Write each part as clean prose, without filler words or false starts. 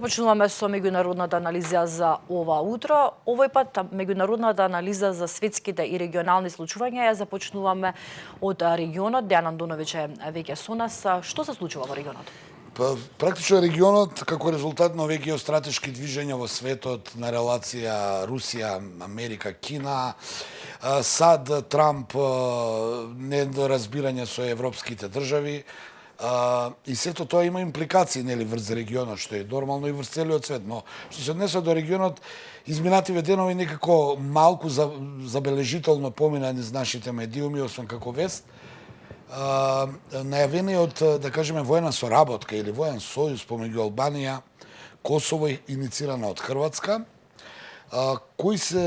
Започнуваме со меѓународната анализа за ова утро. Овој пат меѓународната анализа за светските и регионални случувања ја започнуваме од регионот. Дејан Андоновиќ е веќе со нас. Што се случува во регионот? Практично регионот, како резултат на овие геостратешки движења во светот, на релација Русија, Америка, Кина, САД, Трамп, недоразбирање со европските држави, и сето тоа има импликации, нели, врз регионот, што е нормално и врз целиот свет, но што се однесува до регионот, изминативе денови некако малку забележително помина низ нашите медиуми, освен како вест, најавениот, да кажеме, воена соработка или воен сојуз помеѓу Албанија, Косово, иницирана од Хрватска, кој се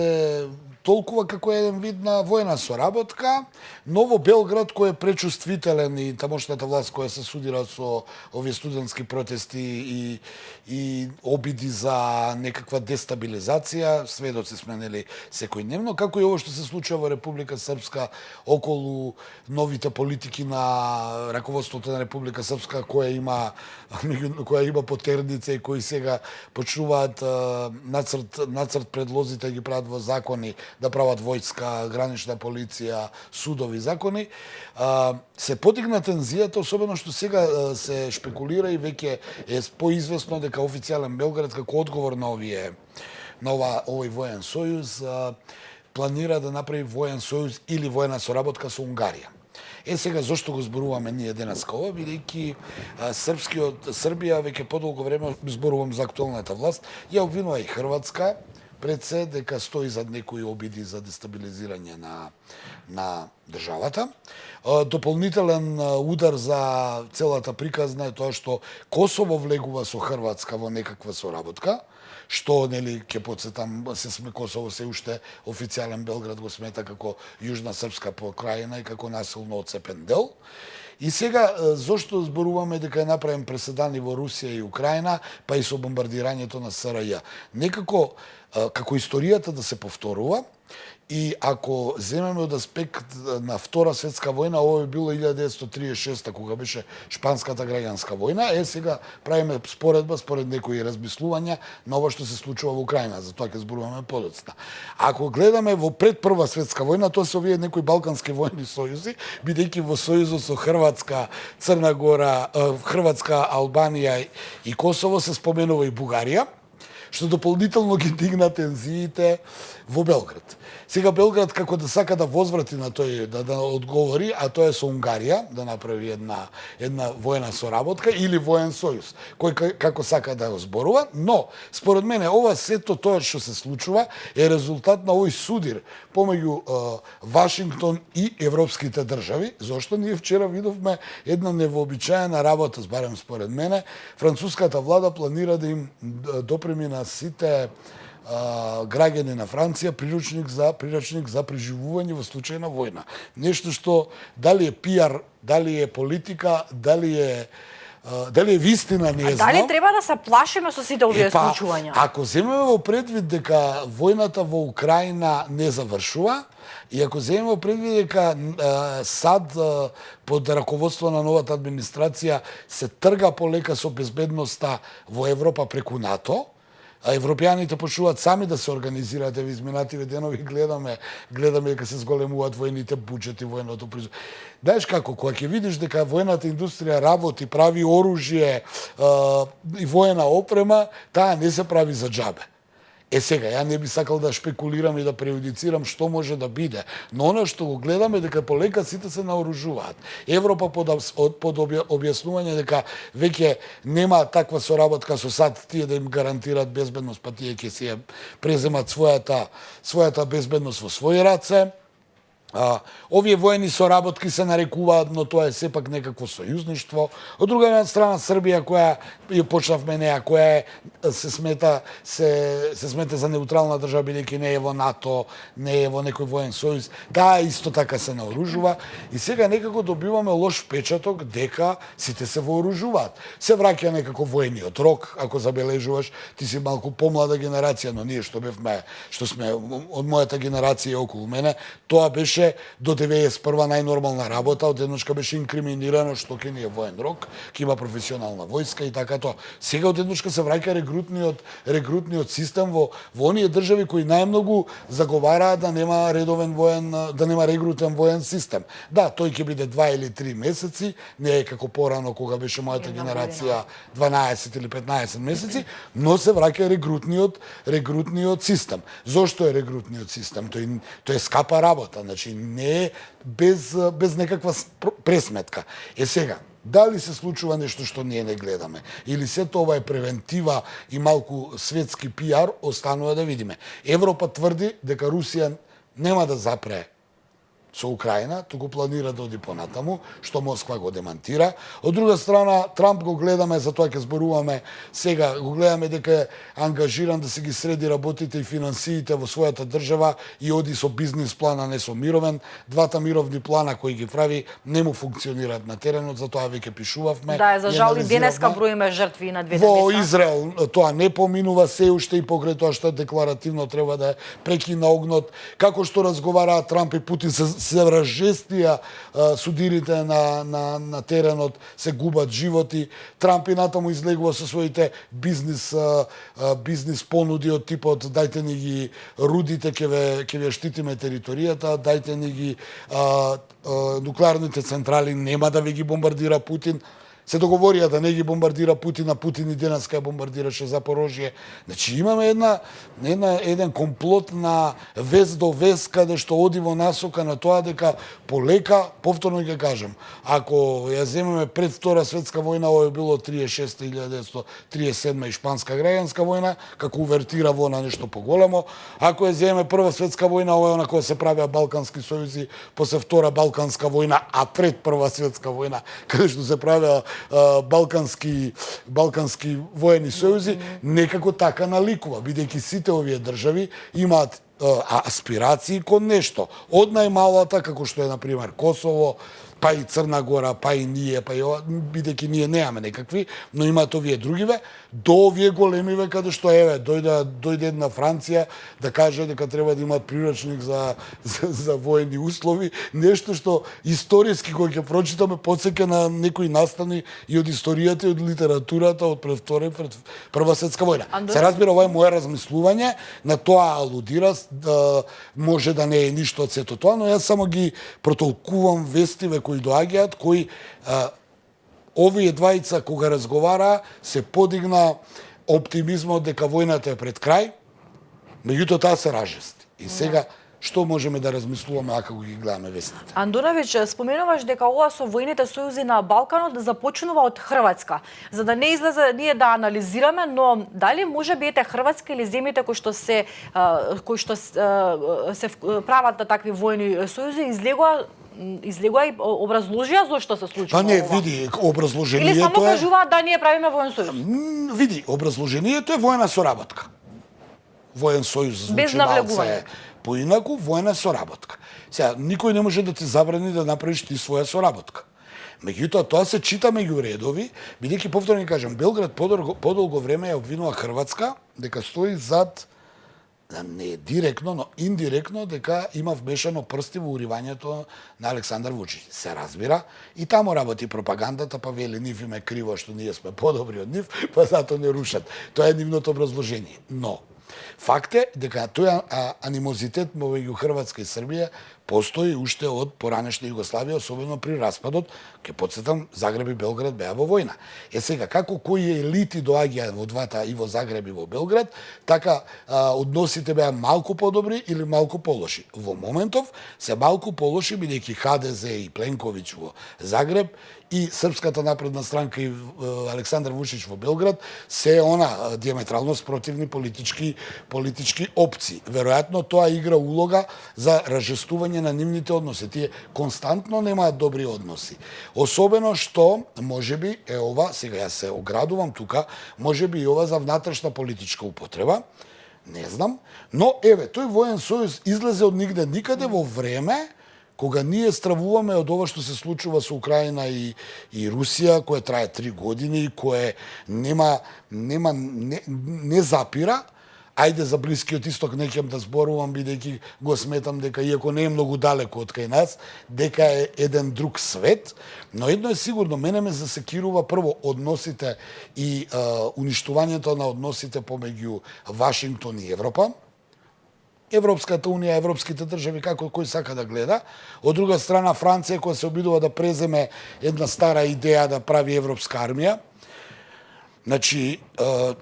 толкува како еден вид на воена соработка, но во Белград кој е пречувствителен и тамошната власт која се судира со овие студентски протести и обиди за некаква дестабилизација, сведоци сме, нели, секојдневно, како и ово што се случува во Република Српска околу новите политики на раководството на Република Српска која има потерница и кои сега почнуваат нацрт предлозите ги прават во закони да прават војска, гранична полиција, судови закони, се подигна тензијата, особено што сега се шпекулира и веќе е поизвестно дека официјален Белград како одговор на овој воен сојуз планира да направи воен сојуз или воена соработка со Унгарија. Сега зошто го зборуваме ние денеска ова, бидејќи Србија веќе подолго време, зборувам за актуелната власт, ја обвинува и Хрватска пред се дека стои зад некои обиди за дестабилизирање на државата. Дополнителен удар за целата приказна е тоа што Косово влегува со Хрватска во некаква соработка, што, нели, ќе подсетам, Косово се уште официјален Белград го смета како јужна српска покрајина и како насилно отцепен дел. И сега, зошто зборуваме дека е направен преседан и во Русија и Украина, па и со бомбардирањето на СРЈ? Некако, како историјата да се повторува, и ако земеме од аспект на Втора светска војна, ова е било 1936 кога беше Шпанската граѓанска војна, сега правиме споредба според некои размислувања на ова што се случува во Украина, за тоа ќе зборуваме подоцна. Ако гледаме во пред Прва светска војна, тоа се овие некои балкански војни сојузи, бидејќи во сојузот со Хрватска, Црна Гора, Хрватска, Албанија и Косово се споменува и Бугарија, што дополнително ги дигна тензиите во Белград. Сега Белград како да сака да возврати на тој, да одговори, а тоа е со Унгарија, да направи една воена соработка или воен сојуз, кој како сака да го зборува, но според мене ова сето тоа што се случува е резултат на овој судир помеѓу Вашингтон и европските држави, зашто ние вчера видовме една невообичаена работа, барем според мене, француската влада планира да им допреми на сите граѓани на Франција приручник за преживување во случај на војна. Нешто што дали е пиар, дали е политика, дали е вистина, не знам. Дали треба да се плашиме со сите овие случувања? Ако земеме во предвид дека војната во Украина не завршува, и ако земеме во предвид дека САД под раководство на новата администрација се трга полека со безбедноста во Европа преку НАТО, а европјаните почнуваат сами да се организираат, во изминативе денови гледаме дека се зголемуваат војните буџети, војното производство. Знаеш како, кога ќе видиш дека војната индустрија работи, прави оружје и воена опрема, таа не се прави за џабе. Сега, ја не би сакал да шпекулирам и да преюдицирам што може да биде, но оно што го гледаме дека полека сите се наоружуваат. Европа под објаснување дека веќе нема таква соработка со САД, тие да им гарантираат безбедност, па тие ќе си ја преземат својата безбедност во своји раце. Овие воени соработки се нарекуваат, но тоа е сепак некакво сојузништво. Од друга страна Србија, која ја почнавме неа, која се смета за неутрална држава, бидејќи не е во НАТО, не е во некој воен сојуз, таа исто така се наоружува и сега некако добиваме лош впечаток дека сите се вооружуваат. Се враќа некако воениот рок, ако забележуваш, ти си малку помлада генерација, но ние што сме од мојата генерација околу мене, тоа беше беше до 91 најнормална работа, од едношка беше инкриминирано што ќе ни е воен рок, ќе има професионална војска и така тоа. Сега од едношка се враќа рекрутниот систем во оние држави кои најмногу заговараат да нема редовен воен, да нема рекрутен воен систем. Да, тој ќе биде 2 или 3 месеци, не е како порано кога беше мојата генерација 12 или 15 месеци, но се враќа рекрутниот систем. Зошто е рекрутниот систем? Тој е скапа работа, значи не е без некаква пресметка. Сега, дали се случува нешто што ние не гледаме? Или сето ова е превентива и малку светски пиар, останува да видиме. Европа тврди дека Русија нема да запре со Украина, туку планира да оди понатаму, што Москва го демантира. Од друга страна, Трамп го гледаме, за тоа ќе зборуваме сега, го гледаме дека е ангажиран да се ги среди работите и финансиите во својата држава и оди со бизнис план, а не со мировен. Двата мировни плана кои ги прави не му функционираат на теренот, затоа веќе пишувавме. Да, за жал и денеска броиме жртви на двете места. Во Израел тоа не поминува се уште и покрај тоа што декларативно треба да прекина огнот. Како што разговараат Трамп и Путин, се вражестија судирите на теренот, се губат животи. Трамп и натаму излегува со своите бизнис понуди од типот дајте ни ги рудите, ќе ве штитиме територијата, дајте ни ги нуклеарните централи, нема да ви ги бомбардира Путин. Се договорија да не ги бомбардира Путин, а Путин и денеска бомбардираше Запорожје. Значи имаме еден комплот на вест до вест каде што оди во насока на тоа дека полека, повторно ќе кажам, ако ја земеме пред Втора светска војна, ова е било 36-1937 и Шпанска граѓанска војна, како увертира во на нешто поголемо. Ако ја земеме Прва светска војна, ова е она кога се правеа Балкански сојузи, после Втора Балканска војна, а пред Прва светска војна, каде што се правеа балкански воени сојузи, некако така наликува, бидејќи сите овие држави имаат аспирации кон нешто. Од најмалата, како што е, например, Косово, па и Црна Гора, па и ние, па и ова, бидејќи ние немаме некакви, но имаат овие другиве, до овие големиве каде што дојде една Франција да каже дека треба да имаат приручник за воени услови, нешто што историски кога ќе прочитаме потсеќа на некои настани и од историјата и од литературата од пред Втора и пред Прва светска војна. Се разбира, ова е мое размислување, на тоа алудира, може да не е ништо од сето тоа, но јас само ги протолкувам вестиве кои доаѓаат, кои овие двајца кога разговара се подигна оптимизмот дека војната е пред крај, меѓутоа таа се ражести. И сега што можеме да размислуваме ако ги гледаме вестите? Андоновиќ, споменуваш дека ова со војните сојузи на Балканот започнува од Хрватска. За да не излезе ние да анализираме, но дали може би Хрватска или земјите кои што се прават на такви војни сојузи излегува и образложија зошто се случува не, ова? види, образложението или само кажуваат да ние правиме воен сојуз? Види, образложението е воена соработка. Воен сојуз звучи малце поинаку, воена соработка. Сега, никој не може да ти забрани да направиш ти своја соработка. Меѓутоа, тоа се чита меѓу редови, бидејќи повторно ќе кажам, Белград подолго време ја обвинува Хрватска дека стои зад, не директно, но индиректно, дека има вмешано прсти во уривањето на Александар Вучич. Се разбира, и таму работи пропагандата, па вели нив им е криво што ние сме подобри од нив, па затоа не рушат. Тоа е нивното образложение. Но, факт е дека тој анимозитет меѓу Хрватска и Србија постои уште од поранешна Југославија, особено при распадот. Ке потсетам, Загреб и Белград беа во војна. Сега, како кои елити доаѓаат во двата, и во Загреб и во Белград, така односите беа малку подобри или малку полоши. Во моментов се малку полоши, бидејќи ХДЗ и Пленковиќ во Загреб и Српската напредна странка и Александар Вучич во Белград се диаметрално спротивни политички опции. Веројатно тоа игра улога за разжестување на нивните односи. Тие константно немаат добри односи. Особено што, можеби, ова, сега јас се оградувам тука, можеби и ова за внатрешна политичка употреба, не знам, но тој воен сојуз излезе од нигде никаде во време кога ние стравуваме од ова што се случува со Украина и Русија, кое трае 3 години, кое не запира, ајде за Блискиот исток не ќе да зборувам, бидејќи го сметам дека иако не е многу далеко од кај нас, дека е еден друг свет, но едно е сигурно, мене ме засекирува прво односите и уништувањето на односите помеѓу Вашингтон и Европа. Европската унија, европските држави, како кој сака да гледа. Од друга страна, Франција, која се обидува да преземе една стара идеја да прави европска армија. Значи,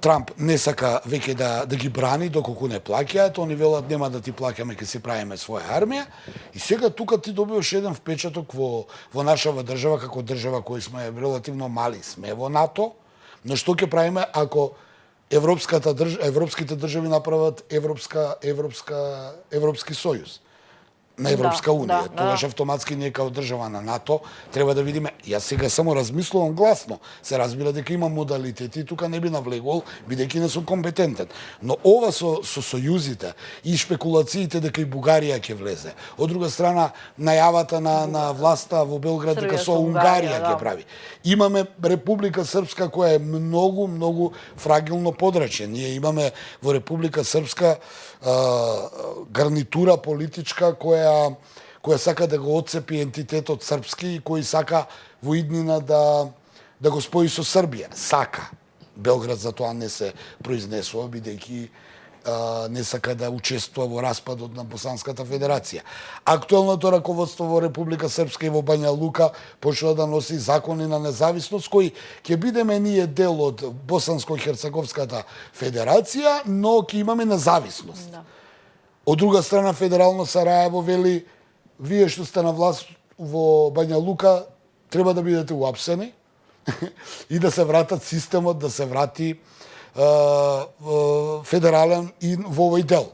Трамп не сака веќе да ги брани доколку не плаќаат, они велат нема да ти плаќаме, ќе си правиме своја армија. И сега тука ти добиваш еден впечаток во нашава држава, како држава кој сме релативно мали, сме во НАТО, но што ќе правиме ако европските држави направат Европски сојуз на Европска унија. Тогаш автоматски ние као држава на НАТО треба да видиме. Јас сега само размислувам гласно. Се разбира дека има модалитети, тука не би навлегол, бидејќи не сум компетентен. Но ова со сојузите и шпекулациите дека и Бугарија ќе влезе. Од друга страна, најавата на власта во Белград дека со Унгарија ќе прави. Имаме Република Српска која е многу фрагилно подрачје. Ние имаме во Република Српска гарнитура политичка која сака да го отцепи ентитетот српски и кој сака во иднина да го спои со Србија. Сака. Белград за тоа не се произнесува, бидејќи не сака да учествува во распадот на Босанската федерација. Актуелното раководство во Република Српска и во Бања Лука почнува да носи закони на независност, кои ќе бидеме ние дел од Босанско-Херцеговската федерација, но ќе имаме независност. Од друга страна, Федерално Сараево вели, вие што сте на власт во Бања Лука, треба да бидете уапсени и да се вратат системот, да се врати федерален и во овој дел.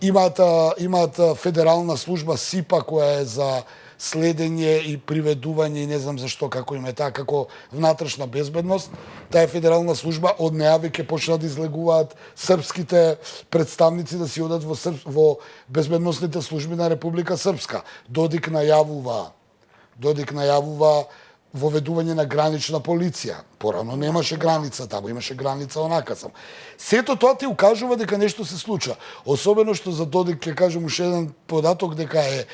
Имаат федерална служба СИПА која е за следење и приведување и не знам зашто како им е таа, како внатрешна безбедност. Таа федерална служба од неа веќе почна да излегуваат српските представници да си одат во безбедносните служби на Република Српска. Додик најавува воведување на гранична полиција. Порано немаше граница таму, имаше граница онака сам. Сето тоа ти укажува дека нешто се случува. Особено што за Додик ќе кажам уште еден податок дека е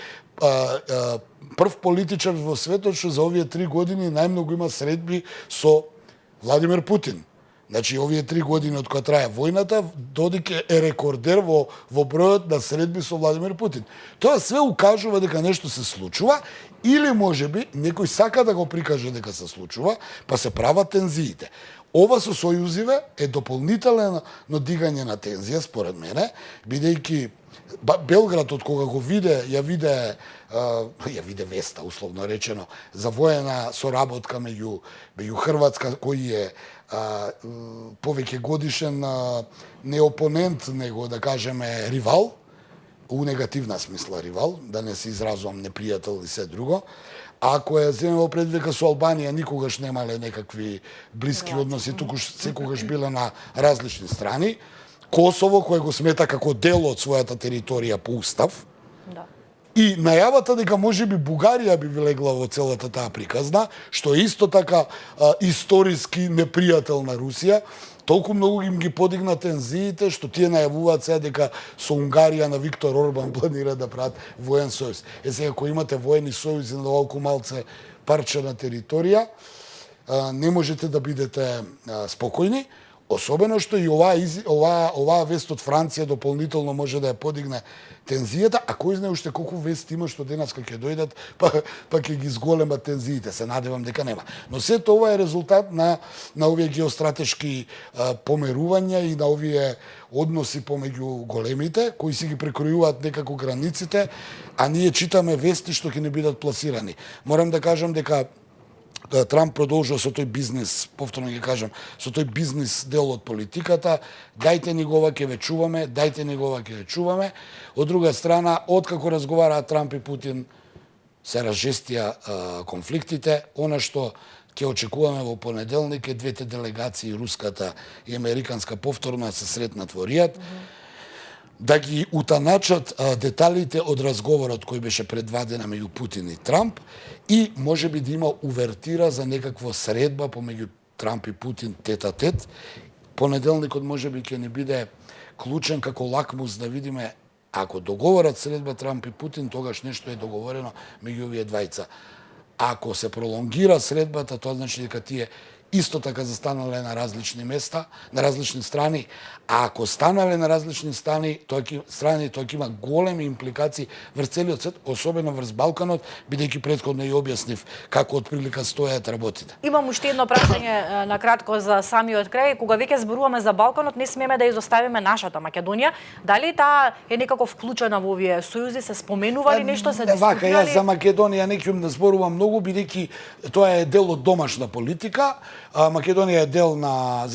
прв политичар во светот што за овие 3 години најмногу има средби со Владимир Путин. Значи, овие 3 години од кога трае војната, Додик е рекордер во бројот на средби со Владимир Путин. Тоа све укажува дека нешто се случува, или можеби некој сака да го прикаже дека се случува, па се прават тензиите. Ова со сојузиве е дополнително дигање на тензија, според мене, бидејќи Белград од кога го ја виде веста, условно речено, за воена соработка меѓу Хрватска, кој е повеќе годишен не опонент, него да кажеме ривал, у негативна смисла ривал, да не се изразувам непријател и се друго. А ако ја земеме пред дека со Албанија никогаш немале некакви блиски односи, туку секогаш биле на различни страни. Косово, кој го смета како дел од својата територија по устав. Да. И најавата дека можеби Бугарија би влегла во целата таа приказна, што е исто така историски непријател на Русија, толку многу им ги подигна тензиите, што тие најавуваат сега дека со Унгарија на Виктор Орбан планира да прават воен сојуз. Сега, ако имате воени сојузи на оволку малце парче на територија, не можете да бидете спокојни, особено што и оваа вест од Франција дополнително може да ја подигне тензијата, а кој знае уште колку вести има што денеска ќе дојдат, па ќе ги зголемат тензиите, се надевам дека нема. Но сето ова е резултат на овие геостратешки померувања и на овие односи помеѓу големите, кои си ги прекројуваат некако границите, а ние читаме вести што ќе не бидат пласирани. Морам да кажам дека Трамп продолжува со тој бизнес, повторно ги кажам, со тој бизнес дел од политиката, дајте ни го ова ќе ве чуваме, дајте ни го ова ќе ве чуваме. Од друга страна, откако разговараат Трамп и Путин, се разжестија конфликтите. Она што ќе очекуваме во понеделник е двете делегации, руската и американска, повторно се сретнат во Ријад, да ги утаначат деталите од разговорот кој беше пред 2 дена меѓу Путин и Трамп и можеби да има увертира за некаква средба помеѓу Трамп и Путин тет-а-тет, понеделникот можеби ќе ни биде клучен како лакмус да видиме ако договорат средба Трамп и Путин, тогаш нешто е договорено меѓу овие двајца. Ако се пролонгира средбата, тоа значи дека тие исто така застанале на различни места, на различни страни, а ако станале на различни страни, тоа ќе има големи импликации врз целиот свет, особено врз Балканот, бидејќи претходно ја објаснив како отприлика стојат работите. Имам уште едно прашање на кратко за самиот крај. Кога веќе зборуваме за Балканот, не смееме да изоставиме нашата Македонија. Дали таа е некако вклучена во овие сојузи, се споменува ли нешто, се дискутира ли? Вака, јас за Македонија не ќе да зборувам многу, бидејќи тоа е дел од домашна политика. Македонија е дел на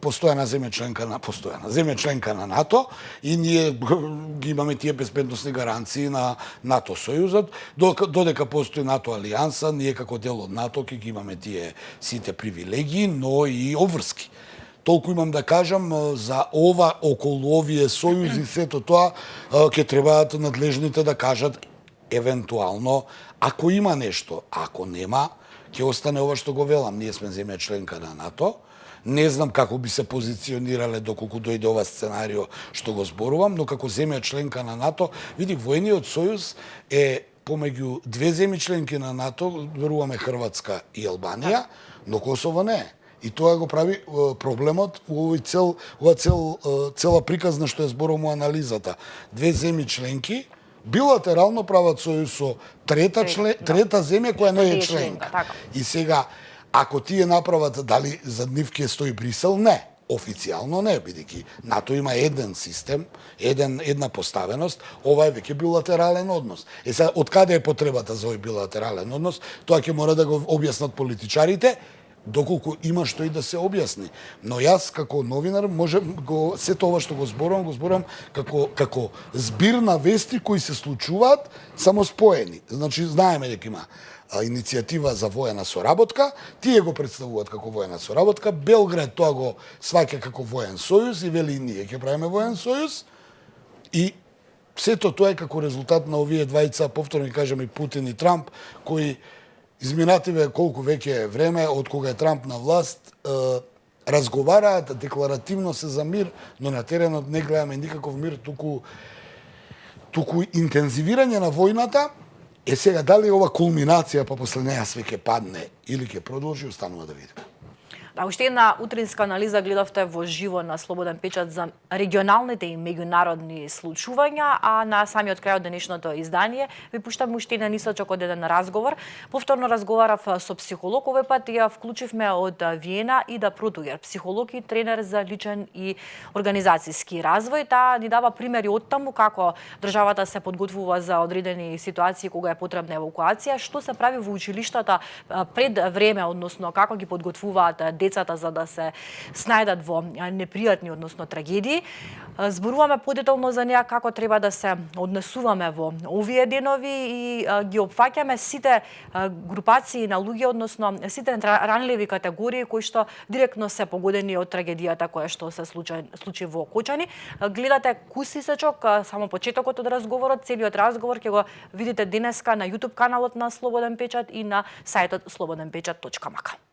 постојана земја членка на НАТО и ние ги имаме тие безбедносни гаранции на НАТО сојузот. Додека постои НАТО алијанса, ние како дел од НАТО ќе ги имаме тие сите привилегии, но и обврски. Толку имам да кажам за околу овие сојузи, сето тоа ќе требаат надлежните да кажат евентуално ако има нешто, ако нема ќе остане ова што го велам. Ние сме земја членка на НАТО. Не знам како би се позиционирале доколку дојде ова сценарио што го зборувам, но како земја членка на НАТО, види, војниот сојуз е помеѓу две земји членки на НАТО, зборуваме Хрватска и Албанија, но Косово не е. И тоа го прави проблемот у цела приказна што е зборувам анализата. Две земји членки билатерално прават сојуз со трета земја која не е членка. И сега, ако тие направат, дали за нив ќе стои Брисел? Не. Официјално не, бидејќи НАТО има еден систем, една поставеност, ова е веќе билатерален однос. Сега, од каде е потребата за овој билатерален однос? Тоа ќе мора да го објаснат политичарите, доколку има што и да се објасни. Но јас како новинар сето ова што го зборувам како збир на вести кои се случуваат само споени. Значи знаеме дека има иницијатива за воена соработка, тие го представуваат како воена соработка, Белград тоа го сваќа како воен сојуз и вели ние ќе правиме воен сојуз и сето тоа е како резултат на овие двајца, повторно кажам и Путин и Трамп, кои изминативе колку веќе време од кога е Трамп на власт, разговараат декларативно се за мир, но на теренот не гледаме никаков мир, туку интензивирање на војната. Сега дали ова кулминација па после неја све ќе падне или ќе продолжи, останува да видиме. Уште една утринска анализа гледавте во живо на Слободен печат за регионалните и меѓународни случувања, а на самиот крај од денешното издание ви пуштам уште еден нисочок од еден разговор. Повторно разговарав со психолог, овој пат ја вклучивме од Виена и да Протугер, психолог и тренер за личен и организацијски развој. Таа ни дава примери од таму како државата се подготвува за одредени ситуации кога е потребна евакуација, што се прави во училиштата пред време, односно како ги подготвуваат децата за да се снајдат во непријатни, односно трагедии. Зборуваме подетално за неа како треба да се однесуваме во овие денови и ги опфаќаме сите групации на луѓе, односно сите ранливи категории кои што директно се погодени од трагедијата која што се случи во Кочани. Гледате куси сечок, само почетокот од разговорот, целиот разговор ќе го видите денеска на YouTube каналот на Слободен печат и на сајтот slobodnpečat.mk.